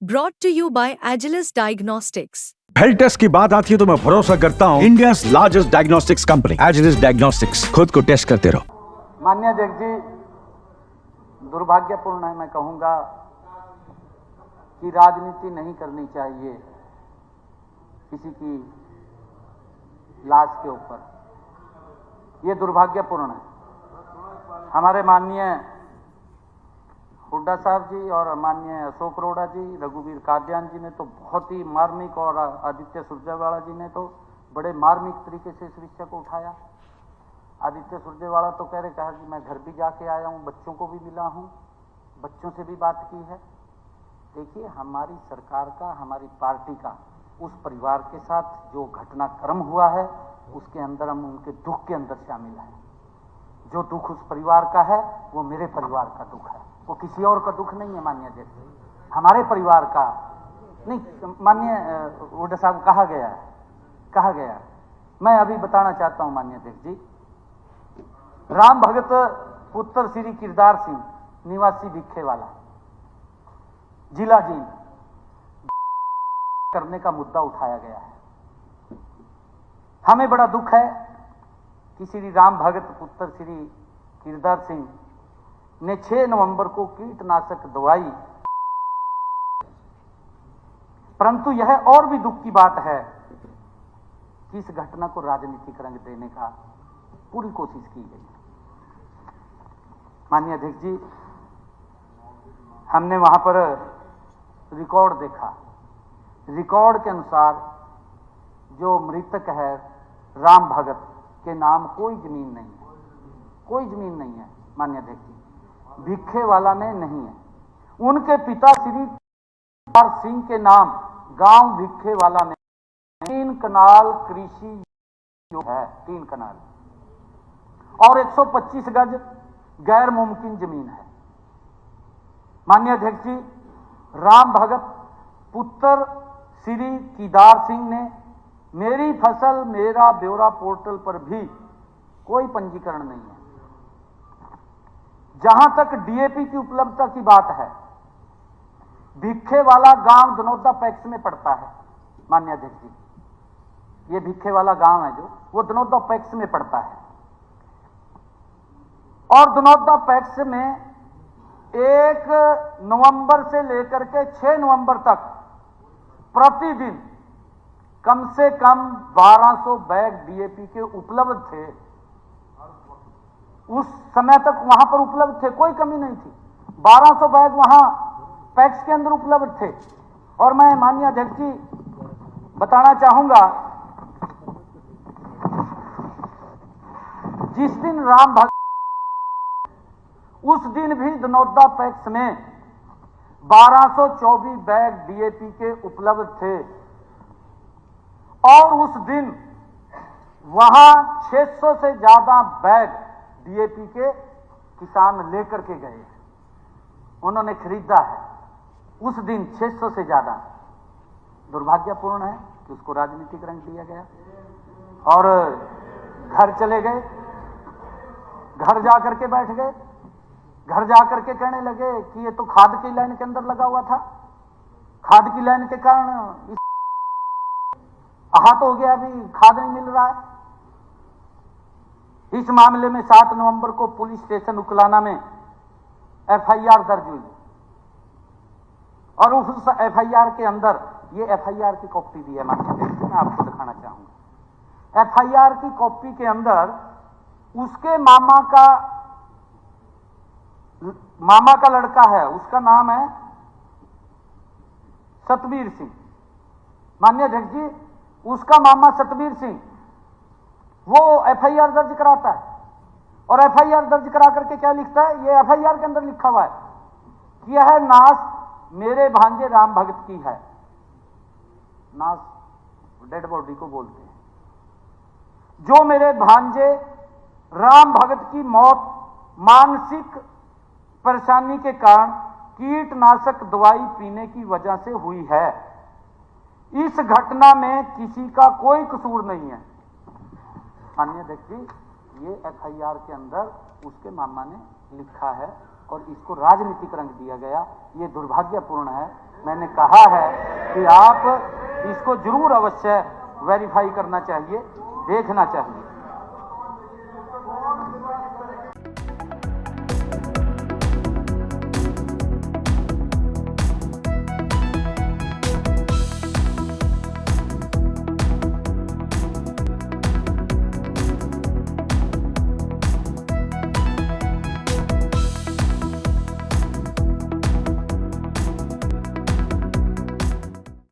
Brought to you by Agilus Diagnostics. Health test की बात आती है तो मैं भरोसा करता हूँ India largest diagnostics company Agilus diagnostics. खुद को टेस्ट करते रहो। माननीय अध्यक्ष जी, दुर्भाग्यपूर्ण है, मैं कहूंगा कि राजनीति नहीं करनी चाहिए किसी की लाश के ऊपर। ये दुर्भाग्यपूर्ण है। हमारे माननीय हुड्डा साहब जी और माननीय अशोक अरोड़ा जी, रघुवीर कादियान जी ने तो बहुत ही मार्मिक, और आदित्य सुरजेवाला जी ने तो बड़े मार्मिक तरीके से इस विषय को उठाया। आदित्य सुरजेवाला तो कह रहे, कहा कि मैं घर भी जाके आया हूँ, बच्चों को भी मिला हूँ, बच्चों से भी बात की है। देखिए, हमारी सरकार का, हमारी पार्टी का उस परिवार के साथ जो घटनाक्रम हुआ है उसके अंदर हम उनके दुख के अंदर शामिल हैं। जो दुख उस परिवार का है वो मेरे परिवार का दुख है, वो किसी और का दुख नहीं है। माननीय अध्यक्ष, हमारे परिवार का नहीं। माननीय हुड्डा साहब, कहा गया है। मैं अभी बताना चाहता हूं माननीय अध्यक्ष जी, राम भगत पुत्र श्री किरदार सिंह निवासी भिखेवाला, जिला जींद करने का मुद्दा उठाया गया है। हमें बड़ा दुख है कि श्री राम भगत पुत्र श्री किरदार सिंह ने 6 नवंबर को कीटनाशक दवाई, परंतु यह और भी दुख की बात है कि इस घटना को राजनीतिक रंग देने का पूरी कोशिश की गई। माननीय अध्यक्ष जी, हमने वहां पर रिकॉर्ड देखा। रिकॉर्ड के अनुसार जो मृतक है राम भगत के नाम कोई जमीन नहीं है, कोई जमीन नहीं है। माननीय अध्यक्ष जी, भिखेवाला में नहीं है। उनके पिता श्री किरदार सिंह के नाम गांव भिखेवाला में 3 कनाल कृषि जो है, 3 कनाल और 125 गज गैर मुमकिन जमीन है। माननीय अध्यक्ष जी, राम भगत पुत्र श्री किरदार सिंह ने मेरी फसल मेरा ब्यौरा पोर्टल पर भी कोई पंजीकरण नहीं है। जहां तक डीएपी की उपलब्धता की बात है, भिखेवाला गांव दनौदा पैक्स में पड़ता है। माननीय अध्यक्ष जी, ये भिखेवाला गांव है जो, वो दनौदा पैक्स में पड़ता है। और दनौदा पैक्स में 1 नवंबर से लेकर के 6 नवंबर तक प्रतिदिन कम से कम 1200 बैग डीएपी के उपलब्ध थे। उस समय तक वहां पर उपलब्ध थे, कोई कमी नहीं थी। 1200 बैग वहां पैक्स के अंदर उपलब्ध थे। और मैं माननीय अध्यक्ष जी बताना चाहूंगा, जिस दिन राम भगत, उस दिन भी दनौदा पैक्स में 1224 बैग डीएपी के उपलब्ध थे। और उस दिन वहां 600 से ज्यादा बैग डीएपी के किसान लेकर के गए, उन्होंने खरीदा है। उस दिन 600 से ज्यादा। दुर्भाग्यपूर्ण है कि उसको राजनीतिक रंग दिया गया और घर चले गए, घर जाकर के बैठ गए। घर जाकर के कहने लगे कि ये तो खाद की लाइन के अंदर लगा हुआ था, खाद की लाइन के कारण आहत हो गया, अभी खाद नहीं मिल रहा है। इस मामले में 7 नवंबर को पुलिस स्टेशन उकलाना में एफआईआर दर्ज हुई और उस एफआईआर के अंदर ये एफआईआर की कॉपी भी है। माननीय मैं आपको दिखाना चाहूंगा। एफआईआर की कॉपी के अंदर उसके मामा का लड़का है, उसका नाम है सतबीर सिंह। माननीय अध्यक्ष जी, उसका मामा सतबीर सिंह वो एफआईआर दर्ज कराता है और एफआईआर दर्ज करा करके क्या लिखता है, ये एफआईआर के अंदर लिखा हुआ है कि यह नाश मेरे भांजे राम भगत की है। नाश डेड बॉडी को बोलते हैं। जो मेरे भांजे राम भगत की मौत मानसिक परेशानी के कारण कीटनाशक दवाई पीने की वजह से हुई है। इस घटना में किसी का कोई कसूर नहीं है। माननीय अध्यक्ष जी, ये एफआईआर के अंदर उसके मामा ने लिखा है और इसको राजनीतिक रंग दिया गया। ये दुर्भाग्यपूर्ण है मैंने कहा है कि आप इसको जरूर अवश्य वेरीफाई करना चाहिए, देखना चाहिए।